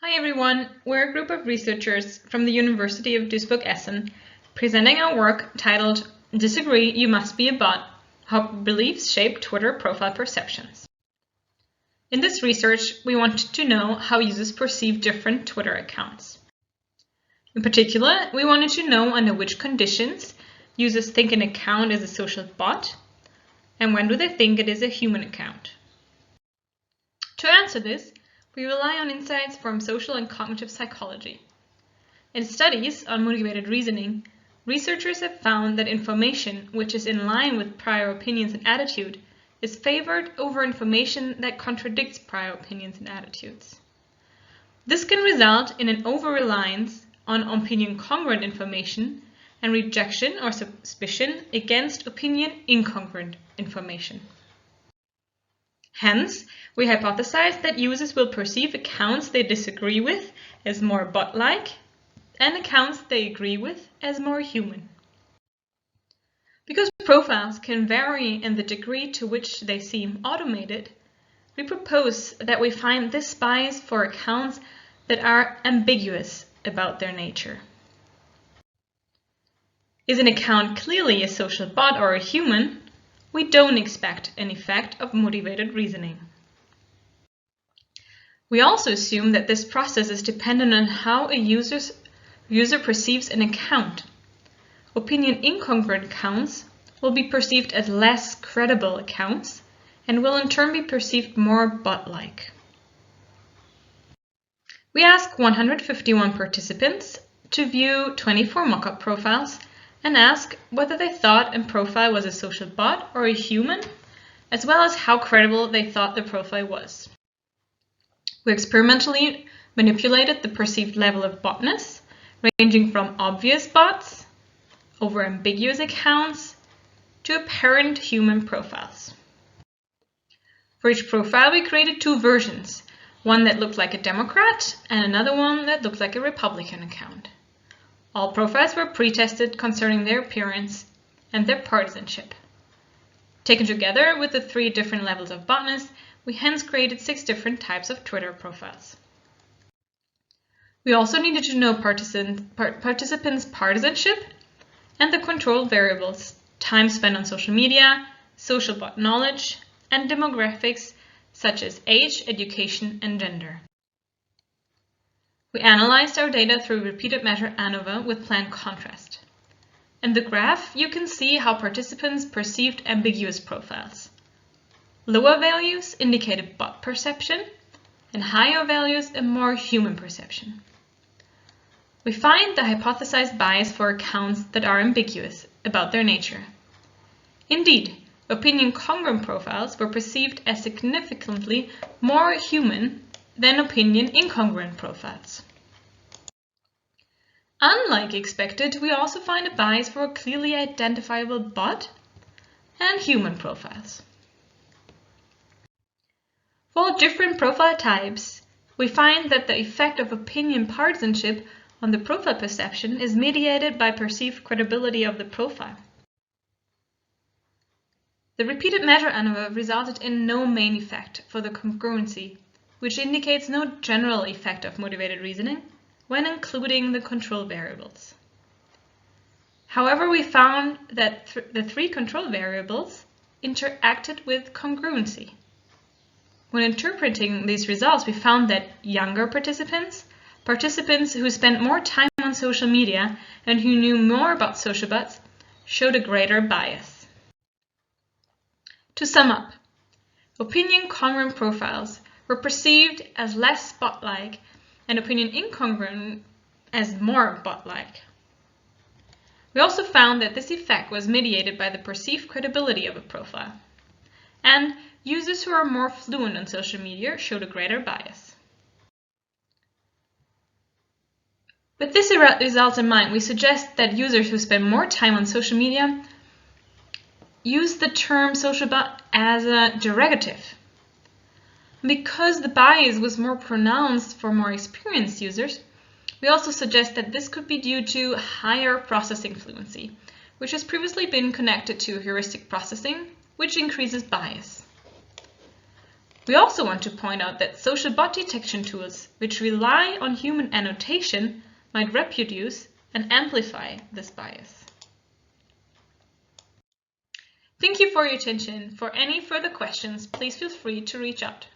Hi everyone, we're a group of researchers from the University of Duisburg-Essen presenting our work titled Disagree, You Must Be a Bot: How Beliefs Shape Twitter Profile Perceptions. In this research, we wanted to know how users perceive different Twitter accounts. In particular, we wanted to know under which conditions users think an account is a social bot and when do they think it is a human account. To answer this, we rely on insights from social and cognitive psychology. In studies on motivated reasoning, researchers have found that information which is in line with prior opinions and attitude is favored over information that contradicts prior opinions and attitudes. This can result in an over-reliance on opinion-congruent information and rejection or suspicion against opinion-incongruent information. Hence, we hypothesize that users will perceive accounts they disagree with as more bot-like and accounts they agree with as more human. Because profiles can vary in the degree to which they seem automated, we propose that we find this bias for accounts that are ambiguous about their nature. Is an account clearly a social bot or a human? We don't expect an effect of motivated reasoning. We also assume that this process is dependent on how a user perceives an account. Opinion-incongruent accounts will be perceived as less credible accounts and will in turn be perceived more bot-like. We asked 151 participants to view 24 mock-up profiles and ask whether they thought a profile was a social bot or a human, as well as how credible they thought the profile was. We experimentally manipulated the perceived level of botness, ranging from obvious bots over ambiguous accounts to apparent human profiles. For each profile, we created two versions, one that looked like a Democrat and another one that looked like a Republican account. All profiles were pre-tested concerning their appearance and their partisanship. Taken together with the 3 different levels of botness, we hence created 6 different types of Twitter profiles. We also needed to know participants' partisanship and the control variables, time spent on social media, social bot knowledge, and demographics such as age, education, and gender. We analyzed our data through repeated measure ANOVA with planned contrast. In the graph, you can see how participants perceived ambiguous profiles. Lower values indicated bot perception, and higher values a more human perception. We find the hypothesized bias for accounts that are ambiguous about their nature. Indeed, opinion-congruent profiles were perceived as significantly more human than opinion-incongruent profiles. Unlike expected, we also find a bias for a clearly identifiable bot and human profiles. For different profile types, we find that the effect of opinion partisanship on the profile perception is mediated by perceived credibility of the profile. The repeated measure ANOVA resulted in no main effect for the congruency, which indicates no general effect of motivated reasoning when including the control variables. However, we found that the 3 control variables interacted with congruency. When interpreting these results, we found that younger participants who spent more time on social media and who knew more about social bots, showed a greater bias. To sum up, opinion-congruent profiles were perceived as less bot-like and opinion-incongruent as more bot-like. We also found that this effect was mediated by the perceived credibility of a profile. And users who are more fluent on social media showed a greater bias. With this result in mind, we suggest that users who spend more time on social media use the term social bot as a derogative. Because the bias was more pronounced for more experienced users, we also suggest that this could be due to higher processing fluency, which has previously been connected to heuristic processing, which increases bias. We also want to point out that social bot detection tools which rely on human annotation might reproduce and amplify this bias. Thank you for your attention. For any further questions, please feel free to reach out.